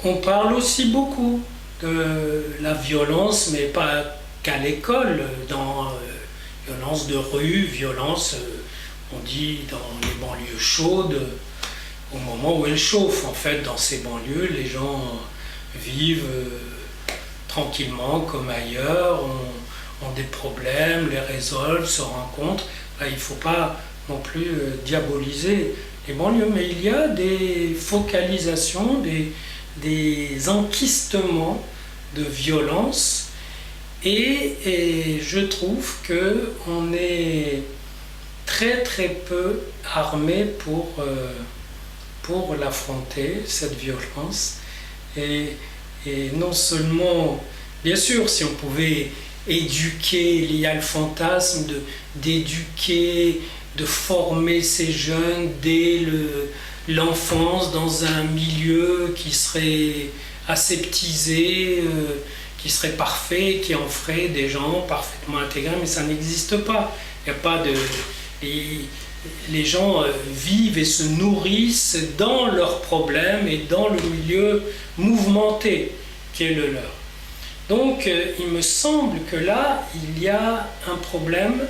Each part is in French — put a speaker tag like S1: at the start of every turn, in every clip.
S1: On parle aussi beaucoup de la violence, mais pas qu'à l'école, dans violence de rue, violence, on dit dans les banlieues chaudes, au moment où elles chauffent. En fait, dans ces banlieues, les gens vivent tranquillement comme ailleurs, ont des problèmes, les résolvent, se rencontrent. Là, il ne faut pas non plus diaboliser les banlieues, mais il y a des focalisations, des enquistements de violence, et je trouve qu'on est très très peu armé pour l'affronter, cette violence. Et non seulement, bien sûr, si on pouvait éduquer, il y a le fantasme d'éduquer, de former ces jeunes dès l'enfance dans un milieu qui serait aseptisé, qui serait parfait, qui en ferait des gens parfaitement intégrés, mais ça n'existe pas. Il n'y a pas de... Les gens vivent et se nourrissent dans leurs problèmes et dans le milieu mouvementé qui est le leur. Donc il me semble que là, il y a un problème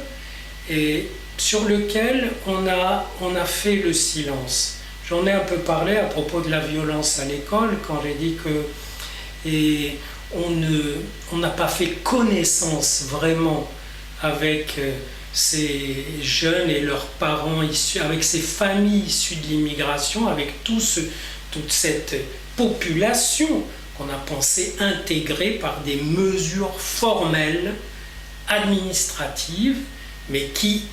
S1: et sur lequel on a fait le silence. J'en ai un peu parlé à propos de la violence à l'école, quand j'ai dit que on n'a pas fait connaissance vraiment avec ces jeunes et leurs parents issus, avec ces familles issues de l'immigration, avec toute cette population qu'on a pensé intégrée par des mesures formelles, administratives, mais qui,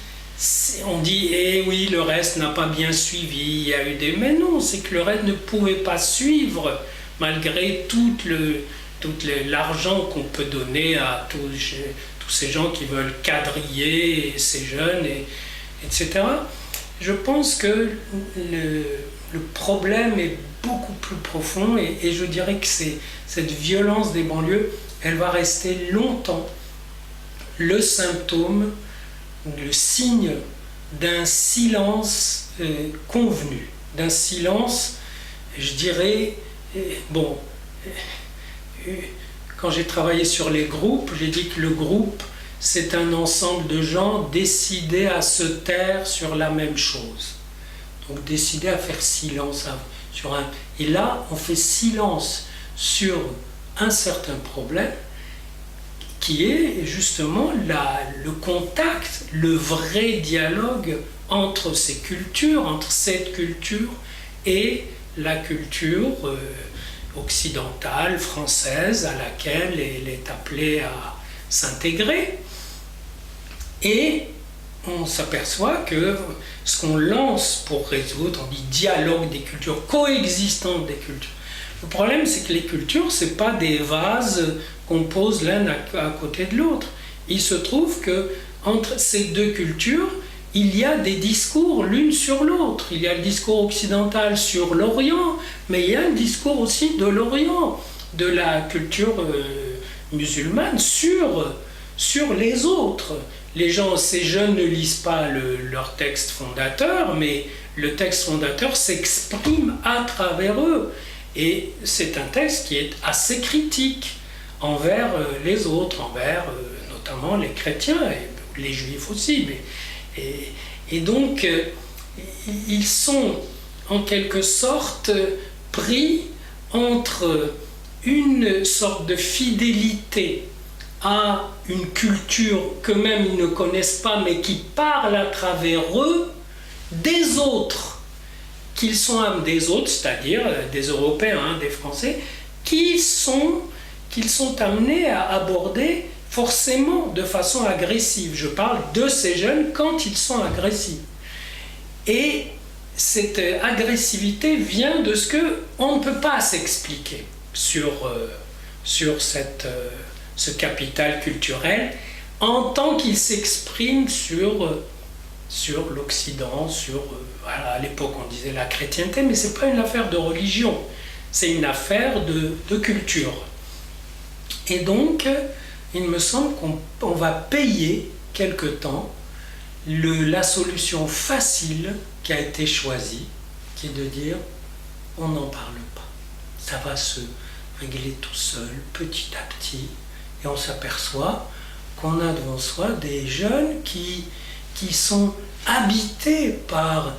S1: on dit, eh oui, le reste n'a pas bien suivi, il y a eu des... Mais non, c'est que le reste ne pouvait pas suivre, malgré tout l'argent qu'on peut donner à tous ces gens qui veulent quadriller ces jeunes, etc. Je pense que le problème est beaucoup plus profond et je dirais que cette violence des banlieues, elle va rester longtemps le symptôme, le signe d'un silence convenu, d'un silence, je dirais, bon, quand j'ai travaillé sur les groupes, j'ai dit que le groupe, c'est un ensemble de gens décidés à se taire sur la même chose. Donc décidés à faire silence sur un... Et là, on fait silence sur un certain problème qui est justement le contact, le vrai dialogue entre ces cultures, entre cette culture et la culture occidentale, française, à laquelle elle est appelée à s'intégrer. Et on s'aperçoit que ce qu'on lance pour résoudre, on dit dialogue des cultures, coexistence des cultures. Le problème, c'est que les cultures, ce n'est pas des vases qu'on pose l'un à côté de l'autre. Il se trouve qu'entre ces deux cultures, il y a des discours l'une sur l'autre. Il y a le discours occidental sur l'Orient, mais il y a le discours aussi de l'Orient, de la culture musulmane sur les autres. Ces jeunes ne lisent pas leur texte fondateur, mais le texte fondateur s'exprime à travers eux. Et c'est un texte qui est assez critique envers les autres, envers notamment les chrétiens, et les juifs aussi. Et donc, ils sont en quelque sorte pris entre une sorte de fidélité à une culture qu'eux-mêmes ils ne connaissent pas, mais qui parle à travers eux des autres, qu'ils sont des autres, c'est-à-dire des Européens, des Français, qu'ils sont amenés à aborder forcément de façon agressive. Je parle de ces jeunes quand ils sont agressifs. Et cette agressivité vient de ce qu'on ne peut pas s'expliquer sur ce capital culturel en tant qu'il s'exprime sur l'Occident, à l'époque on disait la chrétienté, mais ce n'est pas une affaire de religion, c'est une affaire de culture. Et donc, il me semble qu'on va payer quelque temps la solution facile qui a été choisie, qui est de dire on n'en parle pas. ça va se régler tout seul, petit à petit, et on s'aperçoit qu'on a devant soi des jeunes qui sont habités par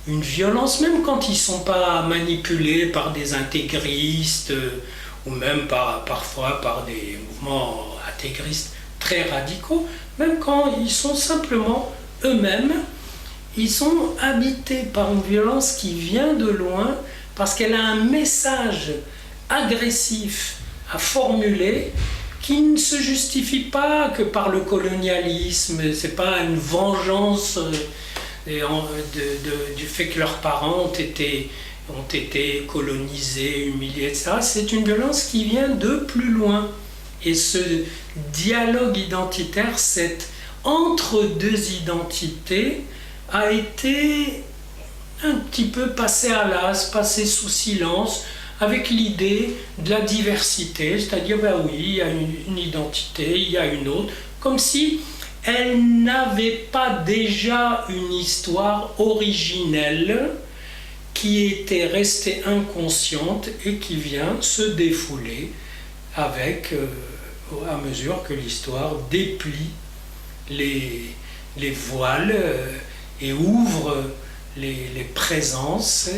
S1: une violence, même quand ils ne sont pas manipulés par des intégristes ou même parfois par des mouvements intégristes très radicaux, même quand ils sont simplement eux-mêmes, ils sont habités par une violence qui vient de loin parce qu'elle a un message agressif à formuler qui ne se justifie pas que par le colonialisme, c'est pas une vengeance du fait que leurs parents ont été colonisés, humiliés, etc. C'est une violence qui vient de plus loin. Et ce dialogue identitaire, cet entre deux identités, a été un petit peu passé à l'as, passé sous silence, avec l'idée de la diversité, c'est-à-dire, ben oui, il y a une identité, il y a une autre, comme si elle n'avait pas déjà une histoire originelle qui était restée inconsciente et qui vient se défouler avec, à mesure que l'histoire déplie les voiles et ouvre les présences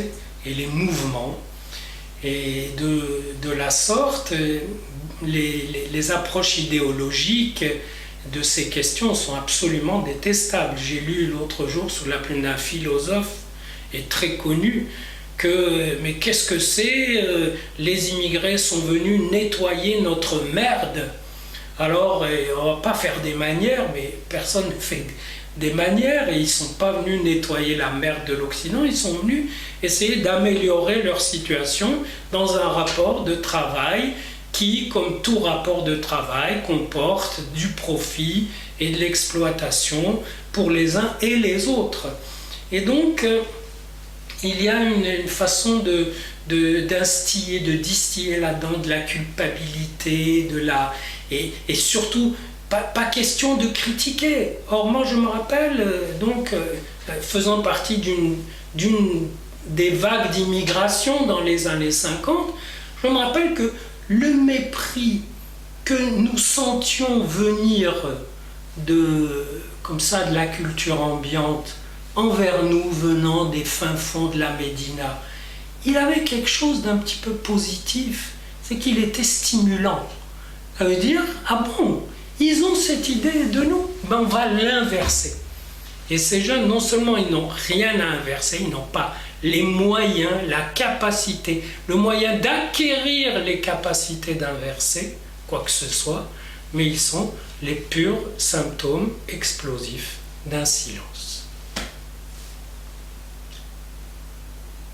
S1: et les mouvements. Et de la sorte, les approches idéologiques de ces questions sont absolument détestables. J'ai lu l'autre jour sous la plume d'un philosophe et très connu mais qu'est-ce que c'est les immigrés sont venus nettoyer notre merde. Alors, on ne va pas faire des manières, mais personne ne fait des manières, et ils ne sont pas venus nettoyer la merde de l'Occident, ils sont venus essayer d'améliorer leur situation dans un rapport de travail qui, comme tout rapport de travail, comporte du profit et de l'exploitation pour les uns et les autres. Et donc, il y a une façon d'instiller, de distiller là-dedans de la culpabilité, et surtout, pas question de critiquer. Or, moi, je me rappelle, faisant partie d'une des vagues d'immigration dans les années 50, je me rappelle que le mépris que nous sentions venir comme ça, de la culture ambiante envers nous venant des fins fonds de la Médina, il avait quelque chose d'un petit peu positif, c'est qu'il était stimulant. Ça veut dire, ah bon, ils ont cette idée de nous, ben on va l'inverser. Et ces jeunes, non seulement ils n'ont rien à inverser, ils n'ont pas les moyens, la capacité, le moyen d'acquérir les capacités d'inverser quoi que ce soit, mais ils sont les purs symptômes explosifs d'un silence.